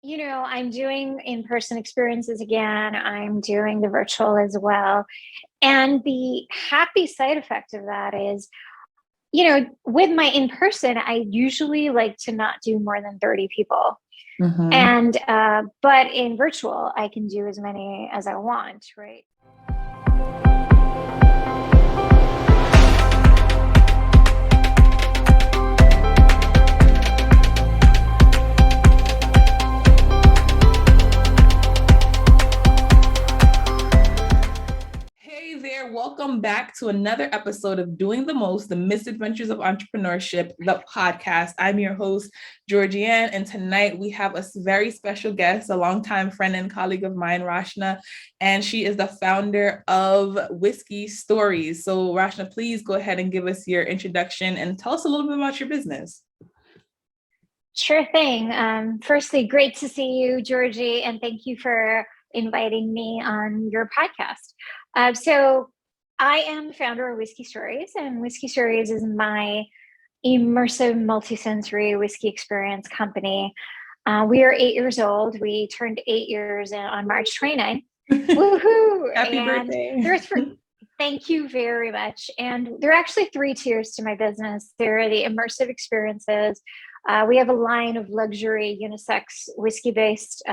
I'm doing in-person experiences again. I'm doing the virtual as well. And the happy side effect of that is, with my in-person, I usually like to not do more than 30 people. Mm-hmm. And but in virtual, I can do as many as I want, right? Hey there, welcome back to another episode of Doing the Most, the Misadventures of Entrepreneurship, the podcast. I'm your host, Georgie-Ann, and tonight we have a very special guest, a longtime friend and colleague of mine, Rachna, and she is the founder of Whiskey Stories. So Rachna, please go ahead and give us your introduction and tell us a little bit about your business. Sure thing. Firstly, great to see you, Georgie, and thank you for inviting me on your podcast. So I am the founder of Whiskey Stories, and Whiskey Stories is my immersive multisensory whiskey experience company. We are 8 years old. We turned 8 years on March 29th. Woohoo! Happy birthday. Thank you very much. And there are actually 3 tiers to my business. There are the immersive experiences. We have a line of luxury unisex whiskey-based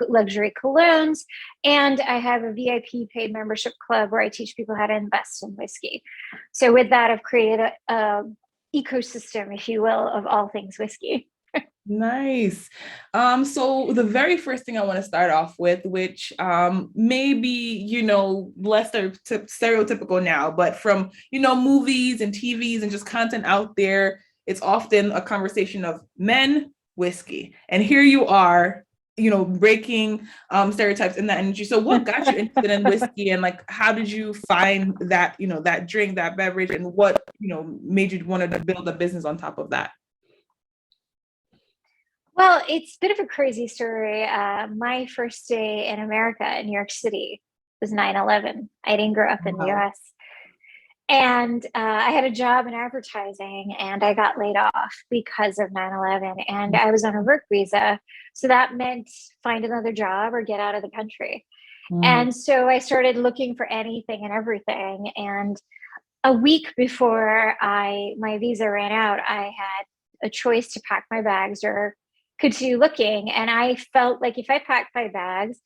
luxury colognes, and I have a VIP paid membership club where I teach people how to invest in whiskey. So with that, I've created a ecosystem, if you will, of all things whiskey. Nice. So the very first thing I want to start off with, which maybe, less stereotypical now, but from, movies and TVs and just content out there, it's often a conversation of men, whiskey. And here you are, breaking stereotypes in that industry. So what got you interested in whiskey, and how did you find that, that drink, that beverage, and what, made you want to build a business on top of that? Well, it's a bit of a crazy story. My first day in America, in New York City, was 9/11. I didn't grow up in the US. And I had a job in advertising, and I got laid off because of 9/11. And I was on a work visa. So that meant find another job or get out of the country. And so I started looking for anything and everything. And a week before my visa ran out, I had a choice to pack my bags or continue looking. And I felt like if I packed my bags,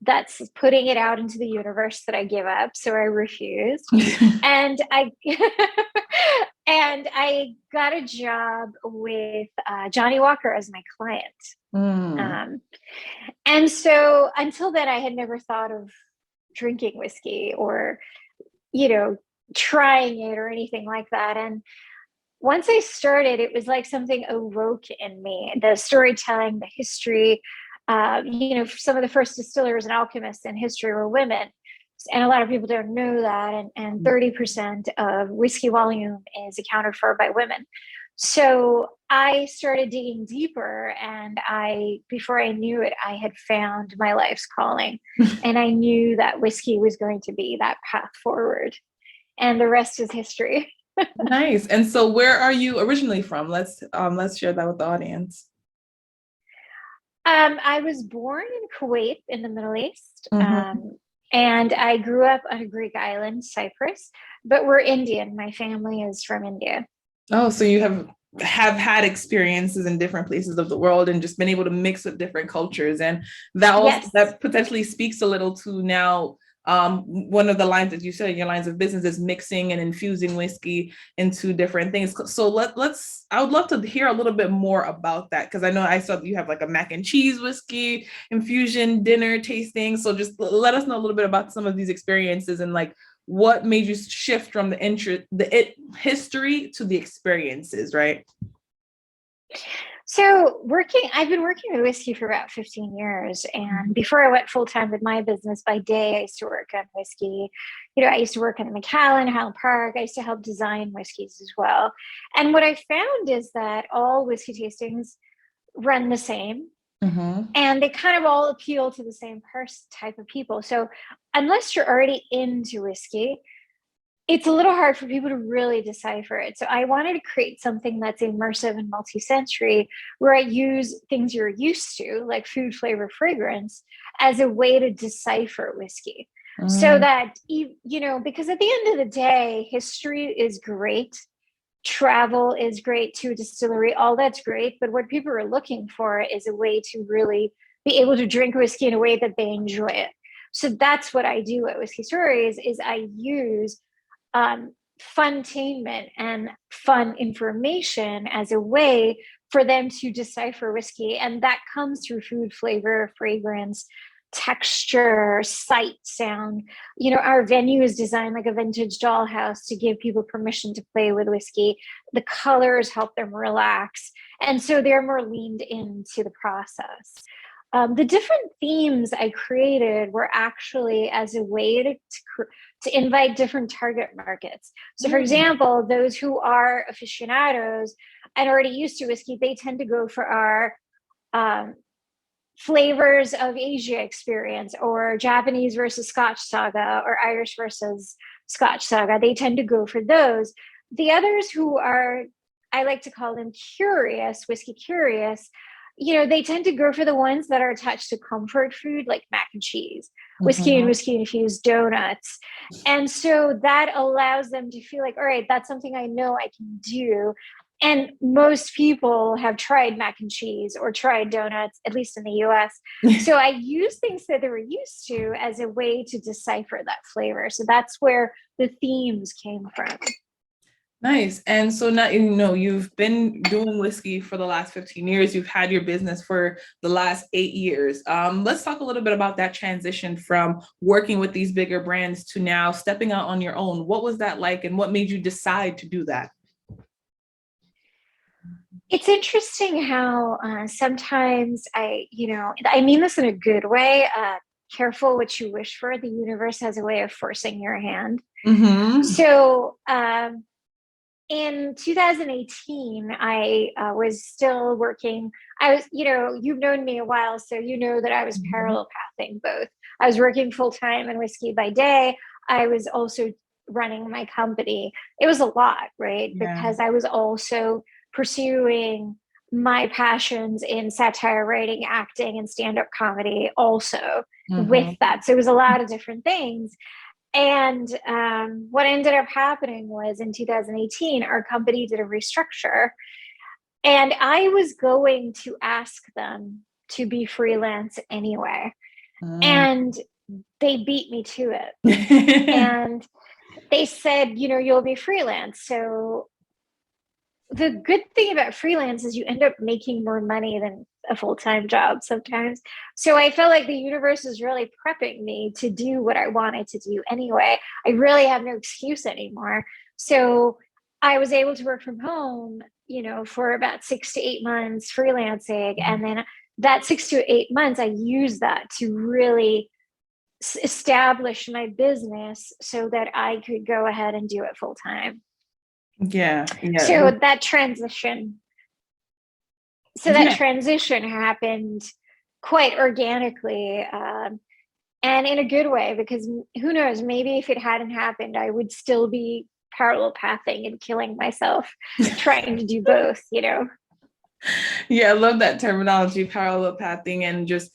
that's putting it out into the universe that I give up. So I refused. and I and I got a job with Johnny Walker as my client. And so until then, I had never thought of drinking whiskey or, trying it or anything like that. And once I started, it was like something awoke in me. The storytelling, the history, some of the first distillers and alchemists in history were women. And a lot of people don't know that. And 30% of whiskey volume is accounted for by women. So I started digging deeper, and before I knew it, I had found my life's calling. And I knew that whiskey was going to be that path forward. And the rest is history. Nice. And so where are you originally from? Let's share that with the audience. I was born in Kuwait in the Middle East. And I grew up on a Greek island, Cyprus, but we're Indian. My family is from India. Oh, so you have had experiences in different places of the world and just been able to mix with different cultures. And that also, yes. That potentially speaks a little to now one of the lines that you said, your lines of business is mixing and infusing whiskey into different things. So I would love to hear a little bit more about that, because I know I saw that you have like a mac and cheese whiskey infusion dinner tasting. So just let us know a little bit about some of these experiences and what made you shift from the history to the experiences, right? So I've been working with whiskey for about 15 years. And before I went full-time with my business, by day, I used to work on whiskey. I used to work in the Macallan, Highland Park. I used to help design whiskeys as well. And what I found is that all whiskey tastings run the same. And they kind of all appeal to the same type of people. So unless you're already into whiskey, it's a little hard for people to really decipher it. So I wanted to create something that's immersive and multisensory, where I use things you're used to, like food, flavor, fragrance, as a way to decipher whiskey. So that, because at the end of the day, history is great. Travel is great to a distillery, all that's great. But what people are looking for is a way to really be able to drink whiskey in a way that they enjoy it. So that's what I do at Whiskey Stories is I use funtainment and fun information as a way for them to decipher whiskey. And that comes through food, flavor, fragrance, texture, sight, sound. Our venue is designed like a vintage dollhouse to give people permission to play with whiskey. The colors help them relax. And so they're more leaned into the process. The different themes I created were actually as a way to invite different target markets. So, for example, those who are aficionados and already used to whiskey, they tend to go for our flavors of Asia experience, or Japanese versus Scotch saga, or Irish versus Scotch saga. They tend to go for those. The others who are, I like to call them curious, whiskey curious, they tend to go for the ones that are attached to comfort food, like mac and cheese, whiskey and whiskey infused donuts. And so that allows them to feel like, all right, that's something I know I can do. And most people have tried mac and cheese or tried donuts, at least in the US. So I use things that they were used to as a way to decipher that flavor. So that's where the themes came from. Nice. And so now, you've been doing whiskey for the last 15 years. You've had your business for the last 8 years. Let's talk a little bit about that transition from working with these bigger brands to now stepping out on your own. What was that like, and what made you decide to do that? It's interesting how sometimes I mean this in a good way. Careful what you wish for. The universe has a way of forcing your hand. So in 2018, I was still working. You've known me a while, so you know that I was parallel pathing both. I was working full time in whiskey by day. I was also running my company. It was a lot, right? Yeah. Because I was also pursuing my passions in satire writing, acting, and stand-up comedy also with that. So it was a lot of different things. And what ended up happening was in 2018, our company did a restructure, and I was going to ask them to be freelance anyway. And they beat me to it. And they said, you'll be freelance. So the good thing about freelance is you end up making more money than a full-time job sometimes. So I felt like the universe is really prepping me to do what I wanted to do anyway. I really have no excuse anymore. So I was able to work from home, for about 6 to 8 months freelancing. And then that 6 to 8 months, I used that to really establish my business so that I could go ahead and do it full time. Yeah. So that transition happened quite organically, and in a good way, because who knows, maybe if it hadn't happened, I would still be parallel pathing and killing myself trying to do both, Yeah, I love that terminology, parallel pathing, and just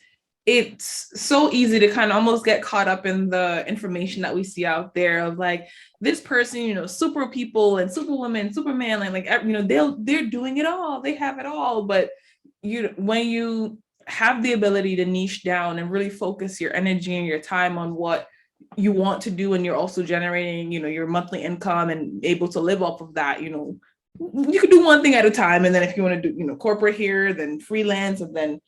it's so easy to kind of almost get caught up in the information that we see out there of like this person, super people and superwoman, superman, they're doing it all, they have it all. But when you have the ability to niche down and really focus your energy and your time on what you want to do, and you're also generating, your monthly income and able to live off of that, you could do one thing at a time. And then if you want to do, corporate here, then freelance, and then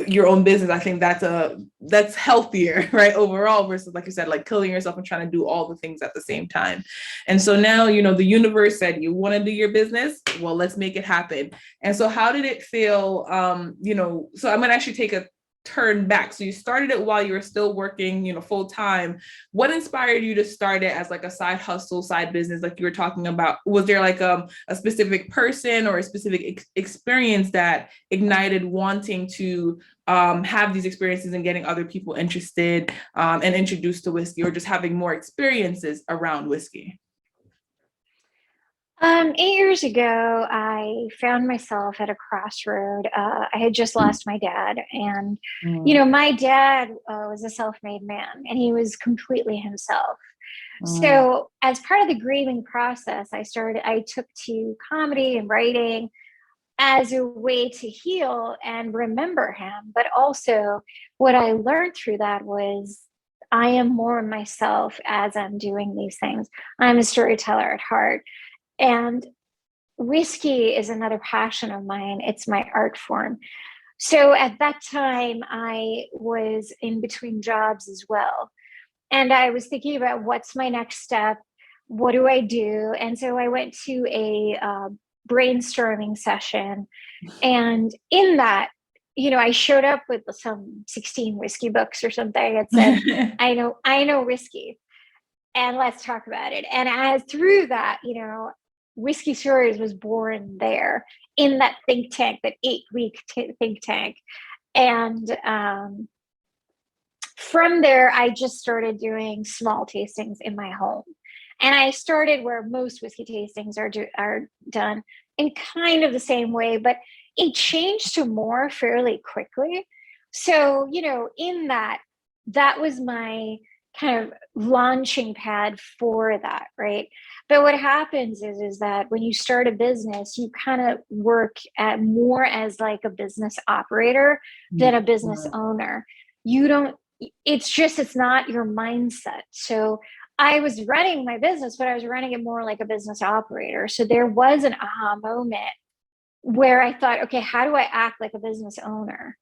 your own business, I think that's healthier, right? Overall, versus, like you said, like killing yourself and trying to do all the things at the same time. And so now, the universe said, you want to do your business? Well, let's make it happen. And so how did it feel? So I'm going to actually take a turn back. So you started it while you were still working, full time. What inspired you to start it as like a side hustle, side business, like you were talking about? Was there like a specific person or a specific experience that ignited wanting to have these experiences and getting other people interested and introduced to whiskey, or just having more experiences around whiskey? 8 years ago, I found myself at a crossroad. I had just lost my dad, and Mm, my dad was a self-made man, and he was completely himself. mm, So, as part of the grieving process, I took to comedy and writing as a way to heal and remember him. But also, what I learned through that was I am more myself as I'm doing these things. I'm a storyteller at heart. And whiskey is another passion of mine. It's my art form. So at that time, I was in between jobs as well. And I was thinking about what's my next step? What do I do? And so I went to a brainstorming session. And in that, I showed up with some 16 whiskey books or something and said, I know whiskey, and let's talk about it. And as through that, Whiskey Stories was born there in that think tank, that 8 week think tank. And from there, I just started doing small tastings in my home. And I started where most whiskey tastings are done, in kind of the same way, but it changed to more fairly quickly. So, in that was my kind of launching pad for that, right? But what happens is that when you start a business, you kind of work at more as like a business operator than a business owner. You don't, it's not your mindset. So I was running my business, but I was running it more like a business operator. So there was an aha moment where I thought, okay, how do I act like a business owner?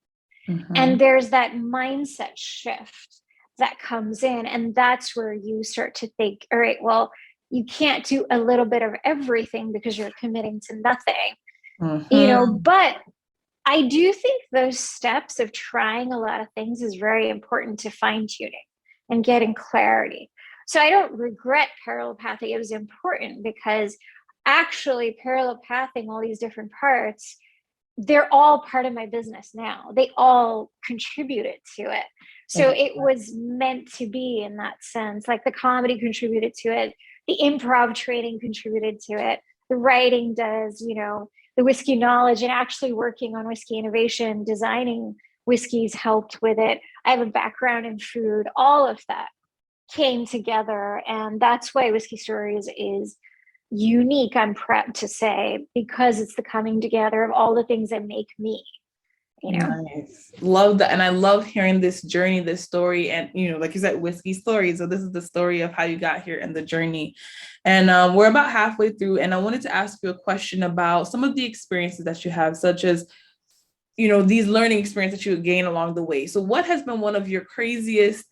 And there's that mindset shift that comes in. And that's where you start to think, all right, well, you can't do a little bit of everything because you're committing to nothing. But I do think those steps of trying a lot of things is very important to fine tuning and getting clarity. So I don't regret parallel pathing. It was important because actually parallel pathing all these different parts, they're all part of my business now. They all contributed to it. So it was meant to be in that sense. Like the comedy contributed to it, the improv training contributed to it, the writing does, the whiskey knowledge and actually working on whiskey innovation, designing whiskeys helped with it. I have a background in food, all of that came together. And that's why Whiskey Stories is unique, I'm proud to say, because it's the coming together of all the things that make me. Nice. Love that. And I love hearing this journey, this story. And, like you said, whiskey stories. So this is the story of how you got here and the journey. And we're about halfway through. And I wanted to ask you a question about some of the experiences that you have, such as, these learning experiences that you gain along the way. So what has been one of your craziest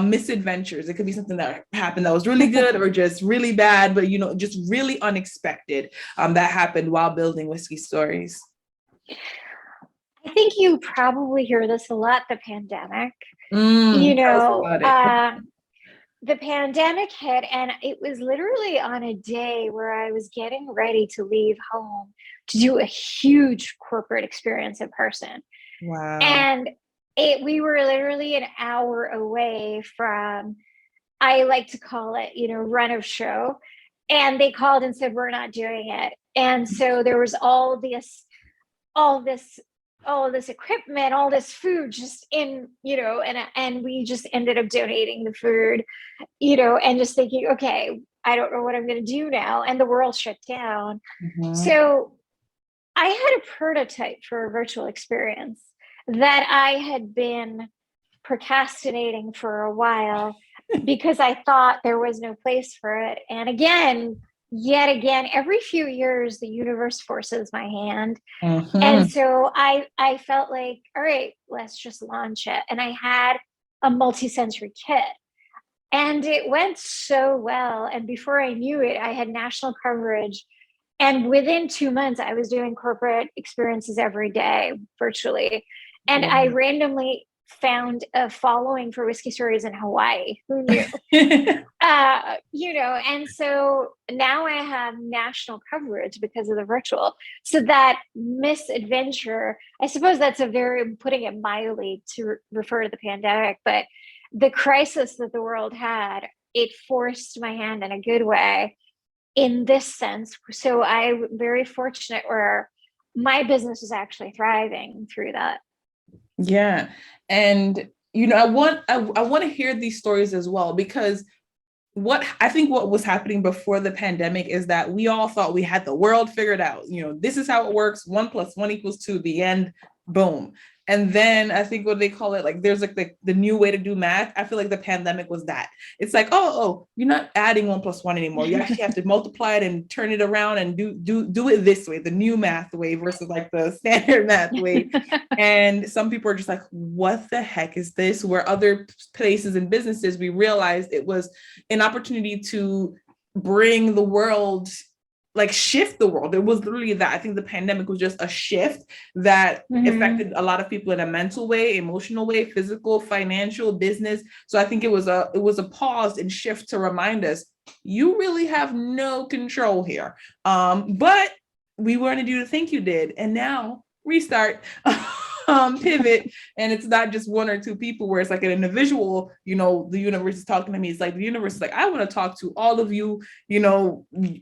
misadventures? It could be something that happened that was really good or just really bad, but, just really unexpected that happened while building Whiskey Stories. I think you probably hear this a lot, the pandemic. Tell us about it. The pandemic hit, and it was literally on a day where I was getting ready to leave home to do a huge corporate experience in person. Wow. And we were literally an hour away from, I like to call it, run of show. And they called and said, we're not doing it. And so there was all this equipment, all this food just in, and we just ended up donating the food, and just thinking, okay, I don't know what I'm going to do now. And the world shut down. So I had a prototype for a virtual experience that I had been procrastinating for a while because I thought there was no place for it. And yet again, every few years, the universe forces my hand. And so I felt like, all right, let's just launch it. And I had a multisensory kit. And it went so well. And before I knew it, I had national coverage. And within 2 months, I was doing corporate experiences every day virtually. And I randomly found a following for Whiskey Stories in Hawaii. Who knew? And so now I have national coverage because of the virtual. So that misadventure, I suppose that's putting it mildly to refer to the pandemic, but the crisis that the world had, it forced my hand in a good way in this sense. So I'm very fortunate where my business is actually thriving through that. Yeah. And I want to hear these stories as well, because what was happening before the pandemic is that we all thought we had the world figured out. This is how it works. 1 + 1 = 2, the end, boom. And then I think what they call it, like there's like the new way to do math. I feel like the pandemic was that. It's like, oh, you're not adding 1 + 1 anymore. You actually have to multiply it and turn it around and do it this way, the new math way versus like the standard math way. And some people are just like, what the heck is this? Where other places and businesses, we realized it was an opportunity to bring the world, like shift the world. It was literally that. I think the pandemic was just a shift that affected a lot of people in a mental way, emotional way, physical, financial, business. So I think it was a pause and shift to remind us, you really have no control here. But we weren't to do the thing you did. And now restart. Pivot, and it's not just 1 or 2 people where it's like an individual, the universe is talking to me. It's like the universe is like, I want to talk to all of you,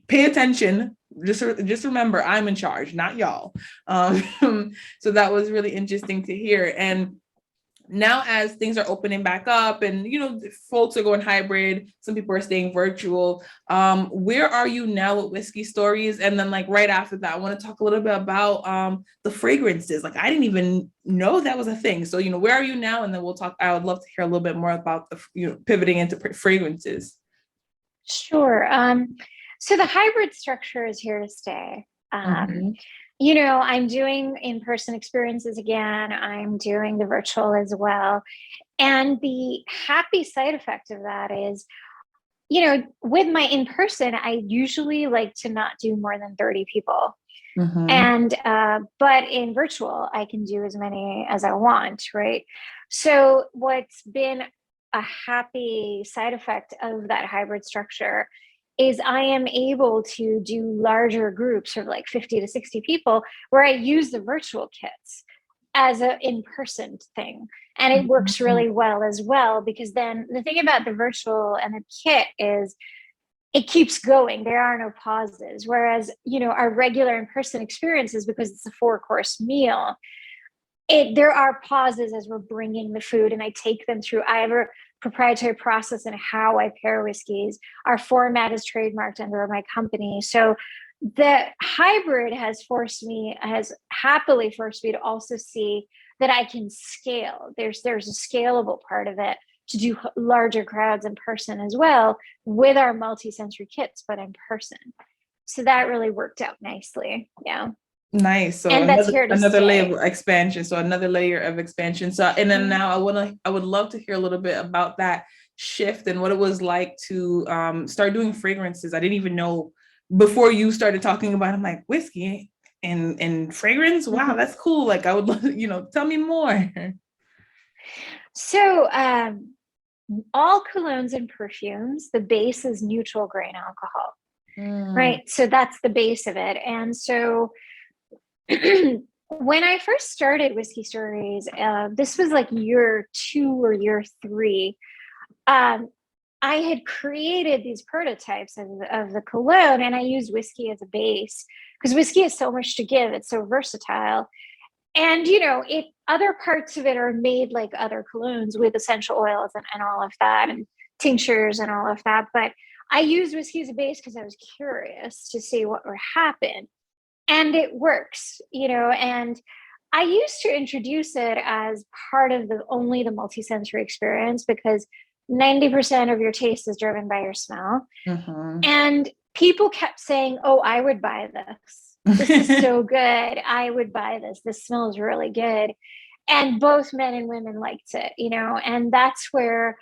pay attention, just remember I'm in charge, not y'all. So that was really interesting to hear. And now as things are opening back up and folks are going hybrid, some people are staying virtual, where are you now with Whiskey Stories? And then like right after that, I want to talk a little bit about the fragrances. Like I didn't even know that was a thing. So where are you now? And then we'll talk. I would love to hear a little bit more about the pivoting into fragrances. Sure. So the hybrid structure is here to stay. I'm doing in-person experiences again. I'm doing the virtual as well. And the happy side effect of that is, with my in-person, I usually like to not do more than 30 people. And, but in virtual, I can do as many as I want, right? So what's been a happy side effect of that hybrid structure is I am able to do larger groups of like 50 to 60 people where I use the virtual kits as an in-person thing. And it works really well as well, because then the thing about the virtual and the kit is it keeps going. There are no pauses. Whereas, our regular in-person experiences, because it's a 4-course meal, there are pauses as we're bringing the food, and I take them through. I have a proprietary process in how I pair whiskeys. Our format is trademarked under my company. So the hybrid has happily forced me to also see that I can scale. There's a scalable part of it to do larger crowds in person as well with our multisensory kits, but in person. So that really worked out nicely. Yeah. Nice. So another layer of expansion. So another layer of expansion. So, and then now I would love to hear a little bit about that shift and what it was like to start doing fragrances. I didn't even know before you started talking about it. I'm like, whiskey and fragrance. Wow, that's cool. Like I would love, tell me more. So all colognes and perfumes, the base is neutral grain alcohol, right? So that's the base of it. And so when I first started Whiskey Stories, this was like year 2 or year 3. I had created these prototypes of the cologne, and I used whiskey as a base because whiskey has so much to give. It's so versatile. And, other parts of it are made like other colognes with essential oils and all of that, and tinctures and all of that. But I used whiskey as a base because I was curious to see what would happen. And it works, and I used to introduce it as part of only the multisensory experience, because 90% of your taste is driven by your smell. And people kept saying, oh, I would buy this. This is so good. I would buy this. This smells really good. And both men and women liked it, and that's where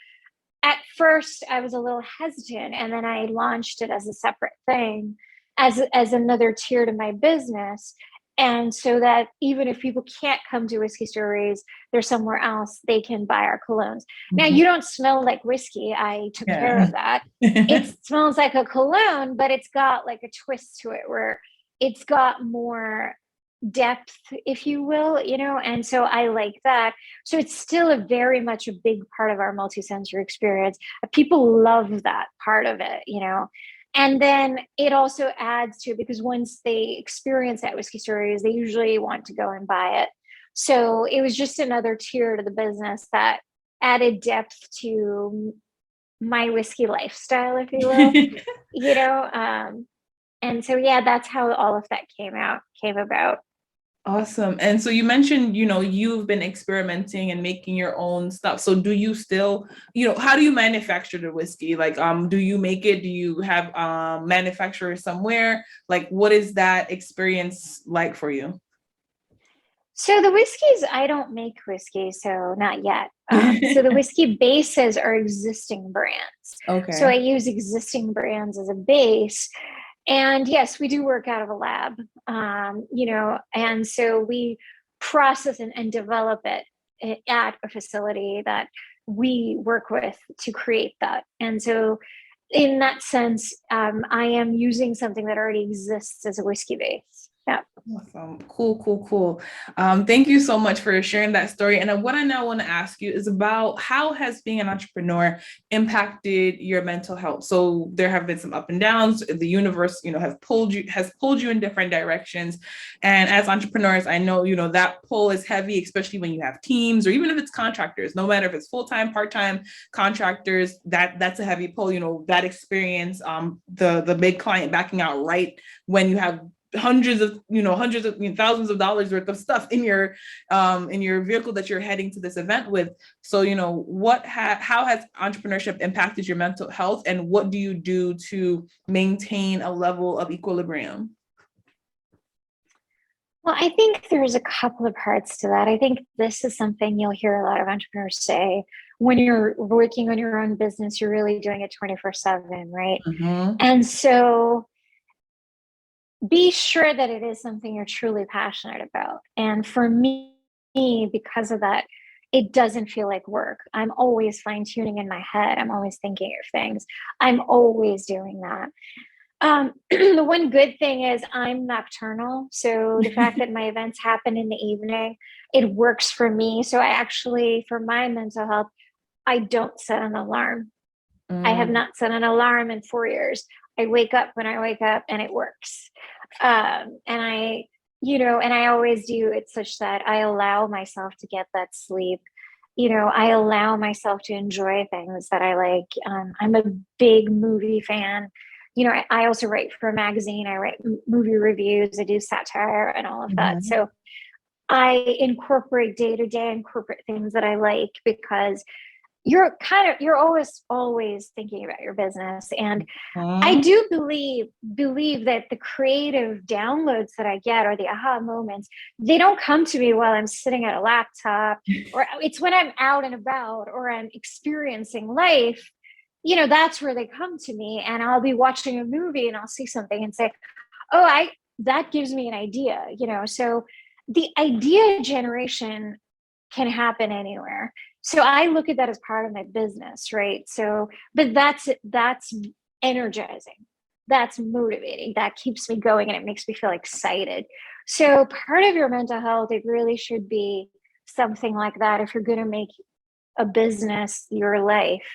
at first I was a little hesitant, and then I launched it as a separate thing, as another tier to my business. And so that even if people can't come to Whiskey Stories, they're somewhere else, they can buy our colognes. Now, you don't smell like whiskey. I took care of that. It smells like a cologne, but it's got like a twist to it where it's got more depth, if you will, and so I like that. So it's still very much a big part of our multisensory experience. People love that part of it, And then it also adds to it because once they experience that whiskey stories, they usually want to go and buy it. So it was just another tier to the business that added depth to my whiskey lifestyle, if you will, you know. And so yeah, that's how all of that came about. Awesome. And so you mentioned, you've been experimenting and making your own stuff. So do you still, how do you manufacture the whiskey? Like, do you make it? Do you have manufacturers somewhere? Like, what is that experience like for you? So the whiskeys, I don't make whiskey, so not yet. So the whiskey bases are existing brands. So I Okay. use existing brands as a base. And yes, we do work out of a lab, and so we process and develop it at a facility that we work with to create that. And so, in that sense, I am using something that already exists as a whiskey base. Yeah. Awesome. Cool, cool, cool. Thank you so much for sharing that story. And what I now want to ask you is about how has being an entrepreneur impacted your mental health? So there have been some up and downs. The universe, has pulled you in different directions. And as entrepreneurs, I know, that pull is heavy, especially when you have teams or even if it's contractors, no matter if it's full-time, part-time contractors, that's a heavy pull, that experience, the big client backing out right when you have hundreds of thousands of dollars worth of stuff in your vehicle that you're heading to this event with. So how has entrepreneurship impacted your mental health, and what do you do to maintain a level of equilibrium? Well, I think there's a couple of parts to that. I think this is something you'll hear a lot of entrepreneurs say. When you're working on your own business, you're really doing it 24/7, right? Mm-hmm. And so be sure that it is something you're truly passionate about. And for me, because of that, it doesn't feel like work. I'm always fine tuning in my head. I'm always thinking of things. I'm always doing that. The one good thing is I'm nocturnal. So the fact that my events happen in the evening, it works for me. So I actually, for my mental health, I don't set an alarm. I have not set an alarm in 4 years. I wake up when I wake up and it works. And I always do it such that I allow myself to get that sleep. I allow myself to enjoy things that I like. I'm a big movie fan. I also write for a magazine. I write movie reviews. I do satire and all of that. Mm-hmm. So I incorporate day to day, incorporate things that I like because you're always thinking about your business. And I do believe that the creative downloads that I get or the aha moments, they don't come to me while I'm sitting at a laptop, or it's when I'm out and about or I'm experiencing life. That's where they come to me, and I'll be watching a movie and I'll see something and say, "Oh, I that gives me an idea." So the idea generation can happen anywhere. So I look at that as part of my business, right? So, but that's energizing. That's motivating. That keeps me going and it makes me feel excited. So part of your mental health, it really should be something like that. If you're going to make a business your life,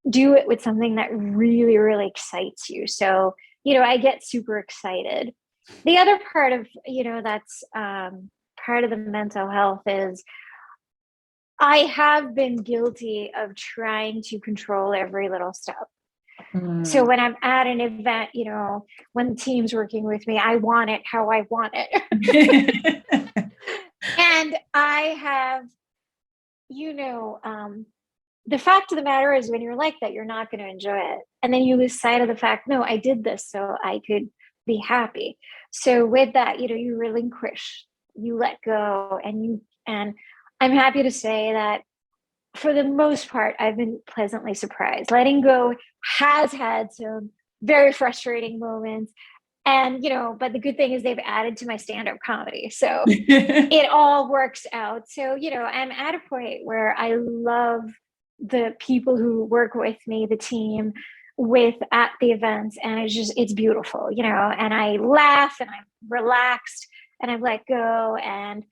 do it with something that really, really excites you. So, I get super excited. The other part of, that's part of the mental health is I have been guilty of trying to control every little step. So when I'm at an event, when the team's working with me, I want it how I want it. And I have, the fact of the matter is when you're like that, you're not going to enjoy it. And then you lose sight of the fact, no, I did this so I could be happy. So with that, you relinquish, you let go, and I'm happy to say that for the most part, I've been pleasantly surprised. Letting go has had some very frustrating moments. And, but the good thing is they've added to my stand-up comedy. So it all works out. So, I'm at a point where I love the people who work with me, the team at the events. And it's beautiful, and I laugh and I'm relaxed and I've let go. And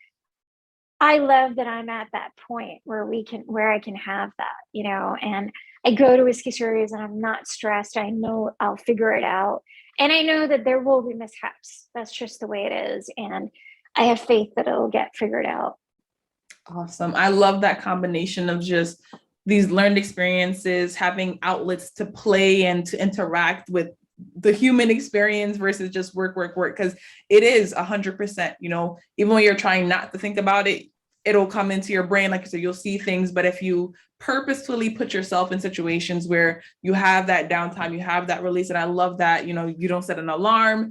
I love that I'm at that point where I can have that, and I go to whiskey stories and I'm not stressed. I know I'll figure it out. And I know that there will be mishaps. That's just the way it is. And I have faith that it'll get figured out. Awesome. I love that combination of just these learned experiences, having outlets to play and to interact with the human experience versus just work, work, work. Because it is 100%, even when you're trying not to think about it, it'll come into your brain. Like you said, you'll see things, but if you purposefully put yourself in situations where you have that downtime, you have that release. And I love that, you don't set an alarm.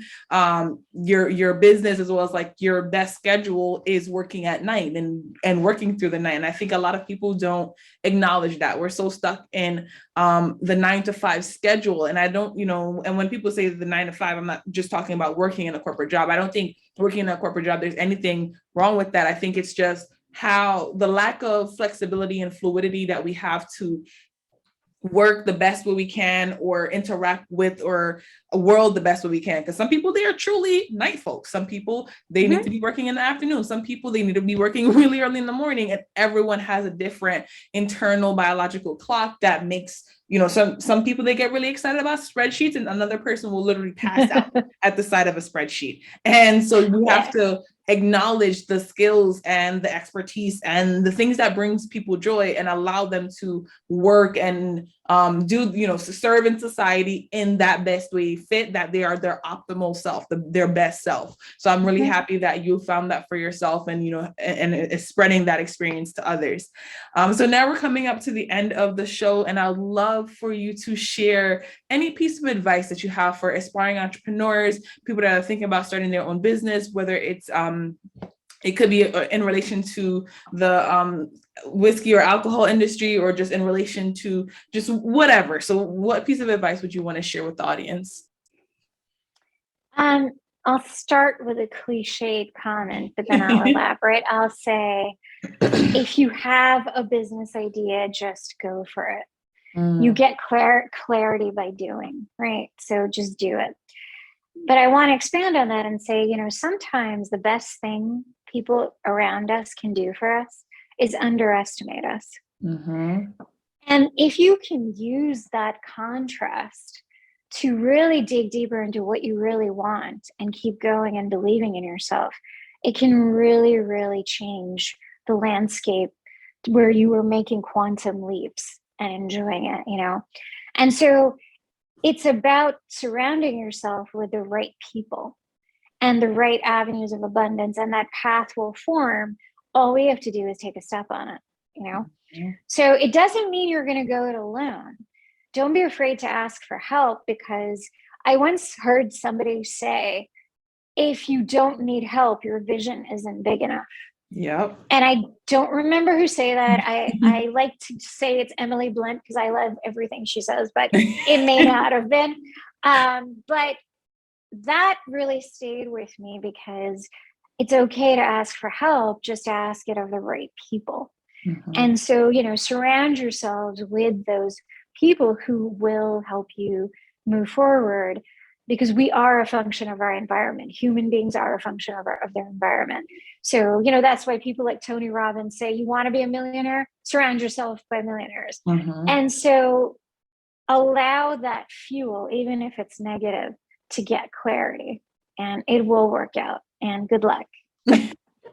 Your business, as well as like your best schedule, is working at night and working through the night. And I think a lot of people don't acknowledge that. We're so stuck in the 9 to 5 schedule. And I don't, and when people say the 9 to 5, I'm not just talking about working in a corporate job. I don't think working in a corporate job, there's anything wrong with that. I think it's just how the lack of flexibility and fluidity that we have to work the best way we can, or interact with or a world the best way we can. Because some people, they are truly night folks. Some people, they need to be working in the afternoon. Some people, they need to be working really early in the morning. And everyone has a different internal biological clock that makes, some people, they get really excited about spreadsheets, and another person will literally pass out at the side of a spreadsheet. And so you have to acknowledge the skills and the expertise and the things that brings people joy, and allow them to work and to serve in society in that best way fit, that they are their optimal self, their best self. So I'm really happy that you found that for yourself, and and spreading that experience to others. So now we're coming up to the end of the show, and I'd love for you to share any piece of advice that you have for aspiring entrepreneurs, people that are thinking about starting their own business, whether it's it could be in relation to the whiskey or alcohol industry, or just in relation to just whatever. So what piece of advice would you want to share with the audience? I'll start with a cliched comment, but then I'll elaborate. I'll say, if you have a business idea, just go for it. You get clarity by doing, right? So just do it. But I want to expand on that and say, sometimes the best thing people around us can do for us is underestimate us. And if you can use that contrast to really dig deeper into what you really want and keep going and believing in yourself, it can really, really change the landscape where you were making quantum leaps and enjoying it, And so it's about surrounding yourself with the right people and the right avenues of abundance, and that path will form. All we have to do is take a step on it, So it doesn't mean you're going to go it alone. Don't be afraid to ask for help, because I once heard somebody say, if you don't need help, your vision isn't big enough. Yep. And I don't remember who say that. I like to say it's Emily Blunt, because I love everything she says, but it may not have been. But that really stayed with me, because it's okay to ask for help, just ask it of the right people. And so, surround yourselves with those people who will help you move forward, because we are a function of our environment. Human beings are a function of their environment. So, that's why people like Tony Robbins say, you want to be a millionaire, surround yourself by millionaires. And so allow that fuel, even if it's negative, to get clarity, and it will work out. And good luck.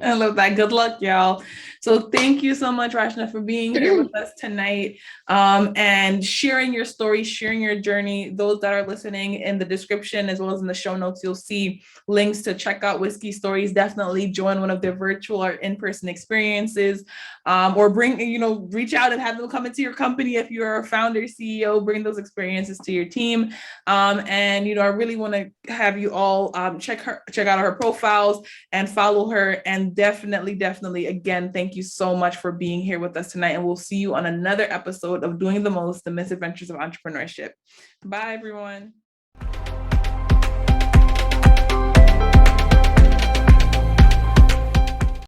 I love that. Good luck, y'all. So thank you so much, Rachna, for being here with us tonight, and sharing your story, sharing your journey. Those that are listening, in the description as well as in the show notes, you'll see links to check out Whiskey Stories. Definitely join one of their virtual or in-person experiences, or reach out and have them come into your company. If you're a founder, CEO, bring those experiences to your team. And I really want to have you all check out her profiles and follow her. And definitely, again, thank you so much for being here with us tonight. And we'll see you on another episode of Doing the Most, the Misadventures of Entrepreneurship. Bye, everyone.